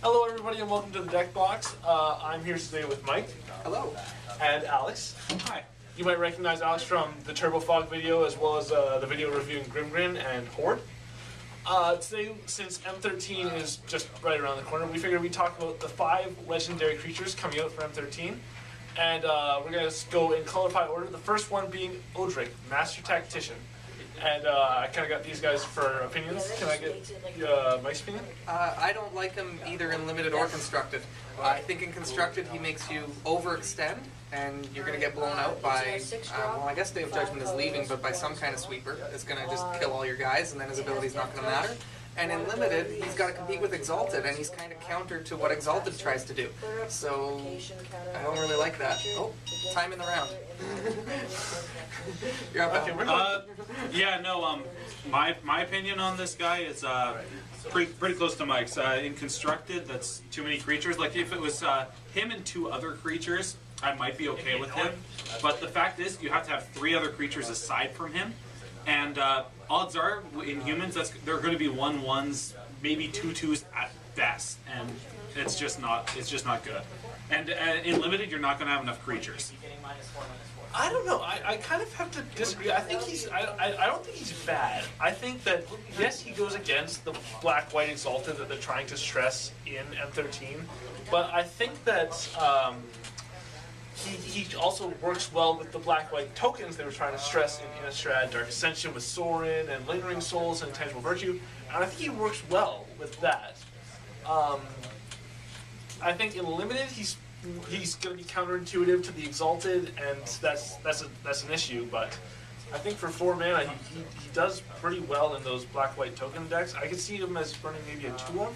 Hello everybody and welcome to the Deck Box. I'm here today with Mike. Hello. And Alex. Hi. You might recognize Alex from the Turbo Fog video as well as the video reviewing Grimgrin and Horde. Today, since M13 is just right around the corner, we figured we'd talk about the 5 legendary creatures coming out for M13. And we're going to go in color pie order, the first one being Odric, Master Tactician. And I kind of got these guys for opinions. Can I get Mike's opinion? I don't like him either in limited or constructed. I think in constructed he makes you overextend, and you're going to get blown out by, well, I guess Day of Judgment is leaving, but by some kind of sweeper. It's going to just kill all your guys, and then his ability's not going to matter. And in limited, he's got to compete with Exalted, and he's kind of counter to what Exalted tries to do. So, I don't really like that. Oh, time in the round. You're up. Okay, my opinion on this guy is pretty close to Mike's. In constructed, that's too many creatures. Like if it was him and 2 other creatures, I might be okay with him. But the fact is, you have to have 3 other creatures aside from him. And odds are, in humans, there are going to be 1/1s, maybe 2/2s at best, and it's just not good. And in limited, you're not going to have enough creatures. I don't know. I kind of have to disagree. I think I don't think he's bad. I think that, yes, he goes against the black-white exalted that they're trying to stress in M13, but I think that he also works well with the black-white tokens they were trying to stress in Innistrad, Dark Ascension with Sorin and Lingering Souls and Intangible Virtue, and I think he works well with that. I think in limited he's going to be counterintuitive to the Exalted, and that's an issue. But I think for 4 mana, he does pretty well in those black-white token decks. I could see him as running maybe a 2-1.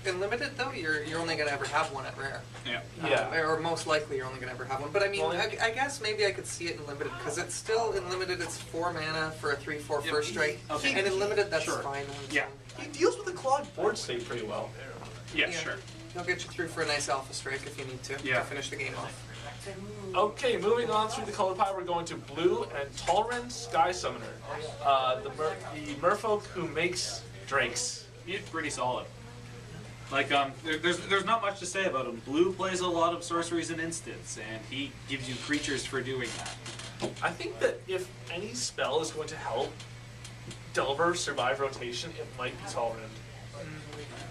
In limited though, you're only going to ever have one at rare. Yeah. Or most likely you're only going to ever have one. But I mean, I guess maybe I could see it in limited, because it's still, in limited, it's 4 mana for a 3/4 first strike. Okay. And in limited, that's Sure. fine. Yeah. He deals with the clogged board state pretty well. Yeah, sure. He'll get you through for a nice alpha strike if you need to finish the game off. Okay, moving on through the color pie, we're going to blue and Talrand Sky Summoner. The merfolk who makes drakes. He's pretty solid. Like, there's not much to say about him. Blue plays a lot of sorceries and instants, and he gives you creatures for doing that. I think that if any spell is going to help Delver survive rotation, it might be Talrand.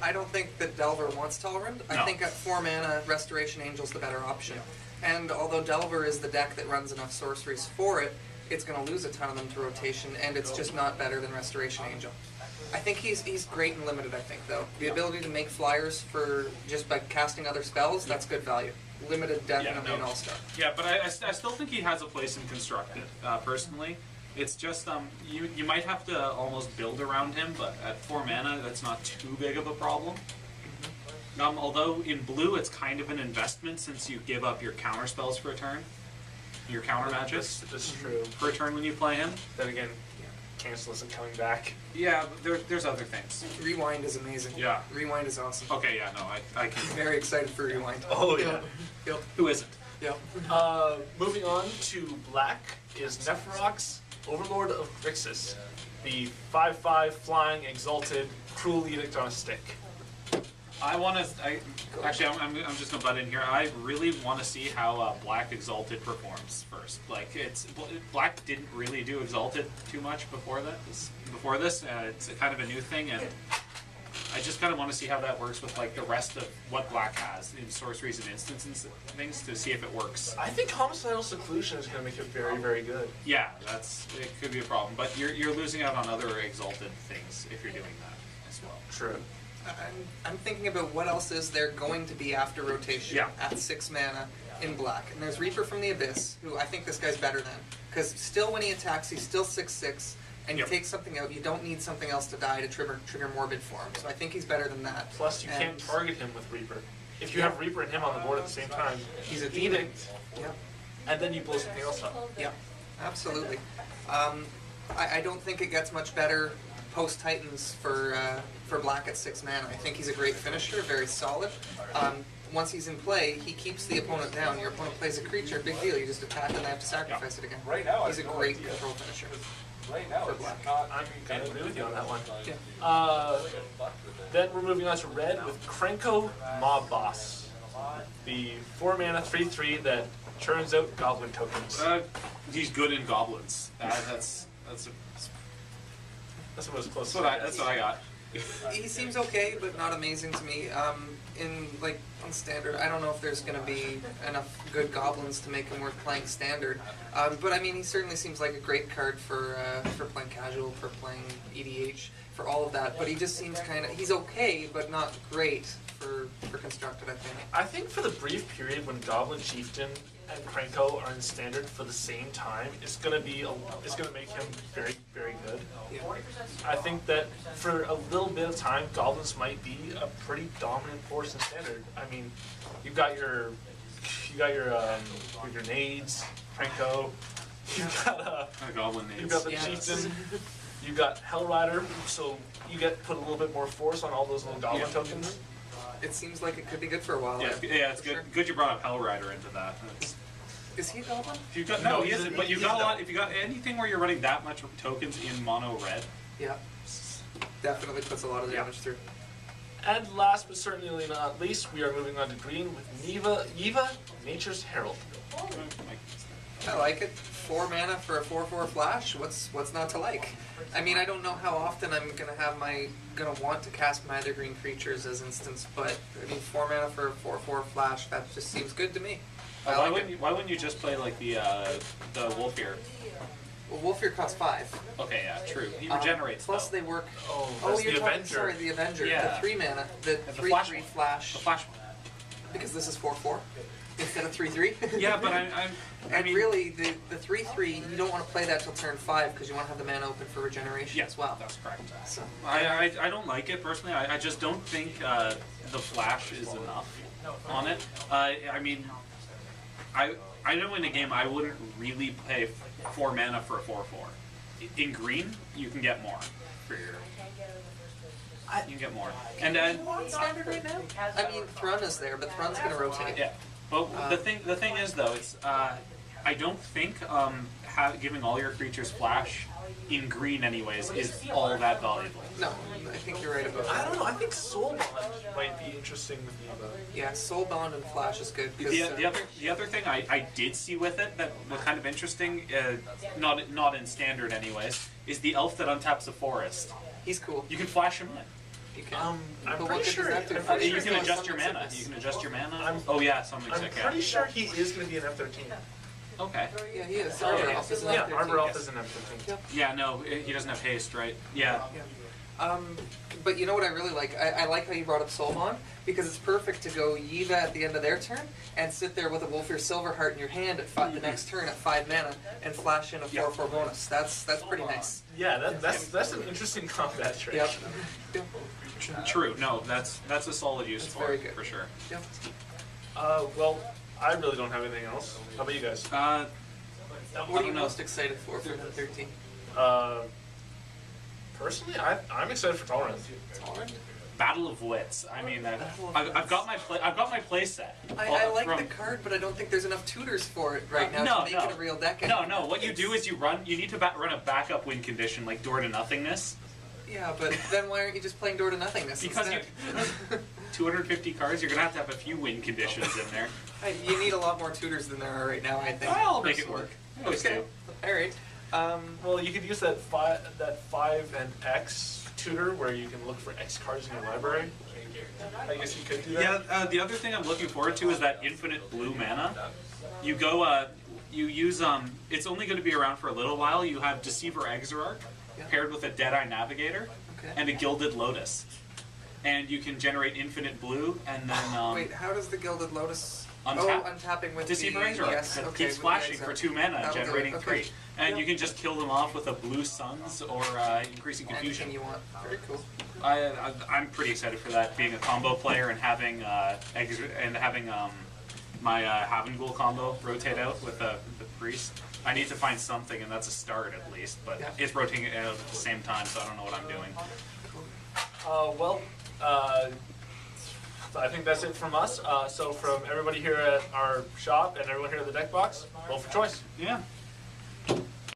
I don't think that Delver wants Talrand. No. I think at 4 mana, Restoration Angel's the better option. And although Delver is the deck that runs enough sorceries for it, it's going to lose a ton of them to rotation, and it's just not better than Restoration Angel. I think he's great in limited, I think, though. The ability to make flyers for just by casting other spells, that's good value. Limited, definitely an all-star. Yeah, but I still think he has a place in constructed, personally. It's just, you might have to almost build around him, but at 4 mana, that's not too big of a problem. Although in blue, it's kind of an investment since you give up your counter spells for a turn. Your counter magics. That's true. For a turn when you play him. Then again, cancel isn't coming back. Yeah, there's other things. Rewind is amazing. Yeah. Rewind is awesome. Okay, yeah, no, I can. Very excited for Rewind. Oh, yeah. Yep. Who isn't? Yep. Moving on to black is Nefarox, Overlord of Grixis, the 5/5 flying exalted cruel edict on a stick. Actually, I'm just gonna butt in here. I really want to see how Black Exalted performs first. Like, Black didn't really do Exalted too much before this. It's kind of a new thing, and I just kind of want to see how that works with like the rest of what Black has in sorceries and instances and things to see if it works. I think Homicidal Seclusion is going to make it very, very good. Yeah, it could be a problem, but you're losing out on other Exalted things if you're doing that as well. True. I'm thinking about what else is there going to be after rotation at 6 mana in black. And there's Reaper from the Abyss, who I think this guy's better than. Because still when he attacks, he's still 6/6, and you take something out, you don't need something else to die to trigger Morbid for him. So I think he's better than that. Plus you can't target him with Reaper. If you have Reaper and him on the board at the same time, he's a edict. Yep. And then you blow something else up. Yeah, absolutely. I don't think it gets much better post-Titans for black at 6 mana. I think he's a great finisher, very solid. Once he's in play, he keeps the opponent down. Your opponent plays a creature, big deal. You just attack and they have to sacrifice it again. Right now, he's a great control finisher. for black. I'm kind of agree with you on that one. Yeah. Then we're moving on to red with Krenko Mob Boss, the 4-mana 3/3 that churns out goblin tokens. He's good in goblins. That's That's what close. that's what I got. He seems okay, but not amazing to me. On standard, I don't know if there's going to be enough good goblins to make him worth playing standard. But I mean, he certainly seems like a great card for playing casual, for playing EDH, for all of that. But he just seems he's okay, but not great for constructed, I think. I think for the brief period when Goblin Chieftain and Krenko are in standard for the same time, it's gonna make him very, very good. Yeah. I think that for a little bit of time, goblins might be a pretty dominant force in standard. I mean, you've got your nades, Krenko. You've got A goblin nades. You've got the chieftain. You've got Hell Rider. So you put a little bit more force on all those little goblin tokens. It seems like it could be good for a while. Yeah, it's good. Sure. Good you brought up Hell Rider into that. Is he a goblin? If you've got, No, he isn't. But you've got a lot. If you got anything where you're running that much tokens in mono red, Yeah. Definitely puts a lot of damage through. And last but certainly not least, we are moving on to green with Yeva, Nature's Herald. I like it. 4 mana for a 4/4 flash. What's not to like? I mean, I don't know how often I'm gonna want to cast my other green creatures as instance, but I mean, 4 mana for a 4/4 flash. That just seems good to me. why wouldn't you just play like the Wolfear? Well, Wolfear costs 5. Okay, yeah, true. He regenerates. Plus though. they work. Oh, Oh, that's you're the talking. Avenger. Sorry, the Avenger. Yeah. The 3 mana. The The 3/3 flash flash. The flash one. Because this is 4/4 instead of 3/3. Yeah, but I And mean, really, the 3/3, you don't want to play that till turn 5 because you want to have the mana open for regeneration as well. That's correct. So, I don't like it personally. I just don't think the flash is enough on it. I mean, I know in a game I wouldn't really pay 4 mana for a 4/4. In green, you can get more for your. You can get more. And standard right now? I mean, Thrun is there, but Thrun's going to rotate. yeah, but the thing is though, it's I don't think giving all your creatures flash in green anyways is all that valuable. No, I think you're right about I that. don't know. I think Soul Bond might be interesting with Yeva. Yeah, Soul Bond and Flash is good. The other thing I did see with it that was kind of interesting, not in standard anyways, is the elf that untaps a forest. He's cool. You can flash him in. You can. I'm But what pretty good sure. does that do? I'm pretty You sure can he's adjust on your mana. Sickness. You can adjust your mana. I'm- Oh yeah, something I'm sick. pretty sure he is going to be an M13. Okay. Yeah, he is. Oh, Arbor yeah. Elf is an Yeah, F13. Arbor Elf yes. is an M13. Yep. Yeah, no, he doesn't have haste, right? Yeah. Yeah. But you know what I really like? I like how you brought up Soulmon, because it's perfect to go Yeva at the end of their turn and sit there with a Wolfear Silverheart in your hand at the next turn at 5 mana and flash in a 4/4 bonus. That's pretty nice. Yeah, that's an interesting combat trick. Yep. Yep. True. No, that's a solid use That's for very it, good. for sure. Yep. Well, I really don't have anything else. How about you guys? What are you don't know. most excited for M13? Personally, I'm excited for Talrand. Talrand? Battle of Wits. I mean, Battle of I've got my play set. I like from- the card, but I don't think there's enough tutors for it right now no, to make no. it a real deck. No. What you do is you need to run a backup win condition like door to nothingness. Yeah, but then why aren't you just playing door to nothingness Because instead? 250 cards, you're gonna have a few win conditions in there. You need a lot more tutors than there are right now, I think. I'll make it work. Okay. Alright. Well, you could use that 5 and X tutor where you can look for X cards in your library. I guess you could do that. Yeah, the other thing I'm looking forward to is that infinite blue mana. You go, you use, it's only going to be around for a little while. You have Deceiver Exarch paired with a Deadeye Navigator and a Gilded Lotus. And you can generate infinite blue and then, Wait, how does the Gilded Lotus... Untap. Oh, untapping with Deceiver the... Exarch Yes, that okay, keeps with the flashing Exarch. for 2 mana, That'll do it, generating okay. 3. And Yep. you can just kill them off with a blue suns or increasing confusion. Anything you want. Very cool. I'm pretty excited for that, being a combo player and having my Havengul combo rotate out with the priest. I need to find something, and that's a start at least, but Yeah. it's rotating out at the same time, so I don't know what I'm doing. I think that's it from us. So from everybody here at our shop and everyone here at the Deck Box, roll for choice. Yeah.